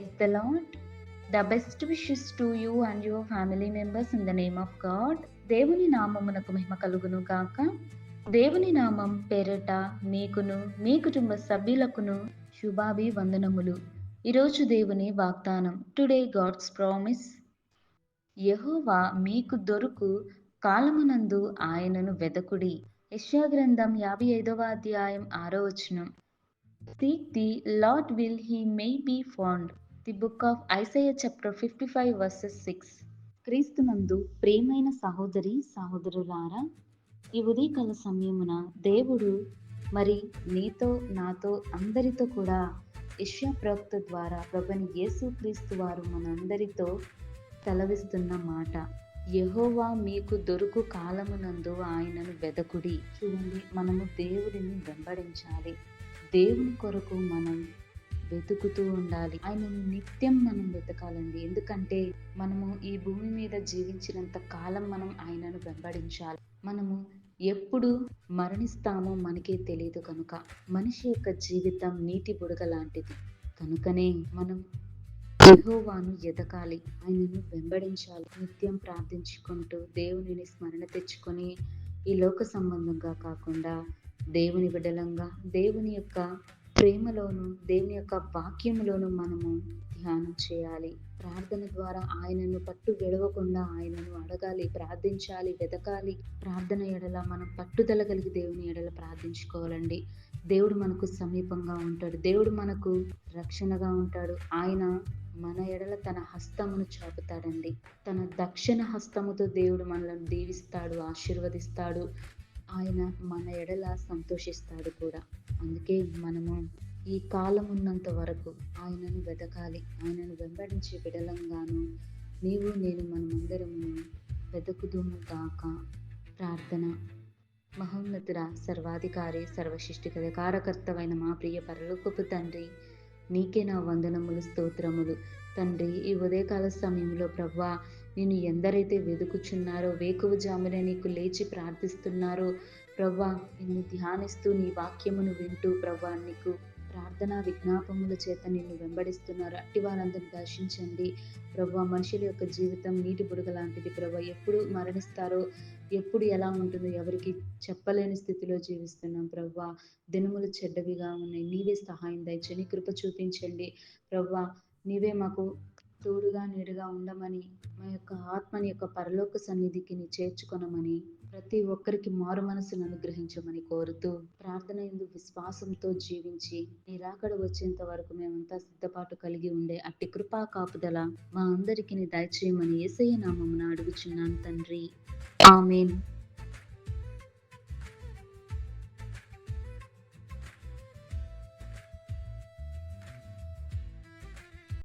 Praise the Lord. The best wishes to you and your family members in the name of God. దేవుని నామమునకు మహిమ కలుగును గాక. దేవుని నామం పేరట మీకును మీ కుటుంబ సభ్యులకును శుభాభివందనములు. ఈరోజు దేవుని వాగ్దానం. Today God's promise. యెహోవా మీకు దొరుకు కాలమునందు ఆయనను వెదకుడి. యెషయా గ్రంథం 55వ అధ్యాయం 6వ వచనం. Seek the Lord will he may be found. The book of Isaiah chapter 55 verses 6. క్రీస్తునందు ప్రియమైన సహోదరి సహోదరులారా, ఈ ఉదయకాల సమయమున దేవుడు మరి నీతో నాతో అందరితో కూడా యెషయా ప్రవక్త ద్వారా ప్రభువైన యేసు క్రీస్తు వారు మనందరితో సెలవిస్తున్న మాట, యెహోవా మీకు దొరుకు కాలమునందు ఆయనను వెదకుడి. చూడండి, మనము దేవుడిని వెంబడించాలి. దేవుని కొరకు మనం వెతుకుతూ ఉండాలి. ఆయనను నిత్యం మనం వెతకాలండి. ఎందుకంటే మనము ఈ భూమి మీద జీవించినంత కాలం మనం ఆయనను వెంబడించాలి. మనము ఎప్పుడు మరణిస్తామో మనకే తెలియదు కనుక మనిషి యొక్క జీవితం నీటి బుడగ లాంటిది. కనుకనే మనం యెహోవాను ఎతకాలి, ఆయనను వెంబడించాలి. నిత్యం ప్రార్థించుకుంటూ దేవునిని స్మరణ తెచ్చుకొని ఈ లోక సంబంధంగా కాకుండా దేవుని బిడ్డలంగా దేవుని యొక్క ప్రేమలోను దేవుని యొక్క వాక్యములోను మనము ధ్యానం చేయాలి. ప్రార్థన ద్వారా ఆయనను పట్టు విడవకుండా ఆయనను అడగాలి, ప్రార్థించాలి, వెతకాలి. ప్రార్థన ఎడల మనం పట్టుదల కలిగి దేవుని ఎడల ప్రార్థించుకోవాలండి. దేవుడు మనకు సమీపంగా ఉంటాడు. దేవుడు మనకు రక్షణగా ఉంటాడు. ఆయన మన ఎడల తన హస్తమును చాపుతాడండి. తన దక్షిణ హస్తముతో దేవుడు మనల్ని దీవిస్తాడు, ఆశీర్వదిస్తాడు. ఆయన మన ఎడల సంతోషిస్తాడు కూడా. అందుకే మనము ఈ కాలం ఉన్నంత వరకు ఆయనను వెతకాలి. ఆయనను వెంబడించే బిడలంగాను నీవు నేను మనమందరము వెతుకుదుము గాక. ప్రార్థన. మహోన్నతుడ, సర్వాధికారి, సర్వశిష్టికి అధికారకర్తవైన మా ప్రియ పరలోకపు తండ్రి, నీకే నా వందనములు, స్తోత్రములు. తండ్రి, ఈ ఉదయకాల సమయంలో ప్రభువా, నేను ఎందరైతే వెతుకుచున్నారో, వేకువజామున నీకు లేచి ప్రార్థిస్తున్నారో ప్రభువా, నిన్ను ధ్యానిస్తూ నీ వాక్యమును వింటూ ప్రభువా నీకు ప్రార్థనా విజ్ఞాపముల చేత నిన్ను వెంబడిస్తున్నారు. అట్టి వారందరిని దర్శించండి ప్రభువా. మనుషుల యొక్క జీవితం నీటి బుడగ లాంటిది ప్రభువా. ఎప్పుడు మరణిస్తారో, ఎప్పుడు ఎలా ఉంటుందో ఎవరికి చెప్పలేని స్థితిలో జీవిస్తున్నాం ప్రభువా. దినములు చెడ్డవిగా ఉన్నాయి. నీవే సహాయం దయచేయండి, నీ కృప చూపించండి ప్రభువా. నీవే మాకు తోడుగా నీడుగా ఉండమని, మా యొక్క ఆత్మని యొక్క పరలోక సన్నిధికి నీ చేర్చుకొనమని, ప్రతి ఒక్కరికి మారు మనసును అనుగ్రహించమని కోరుతూ, ప్రార్థన యందు విశ్వాసంతో జీవించి నీ రాకడ వచ్చేంత వరకు మేమంతా సిద్ధపాటు కలిగి ఉండే అట్టి కృపా కాపుదల మా అందరికీ దయచేయమని యేసయ్య నామమున అడుగుచున్నాను తండ్రి. ఆమేన్.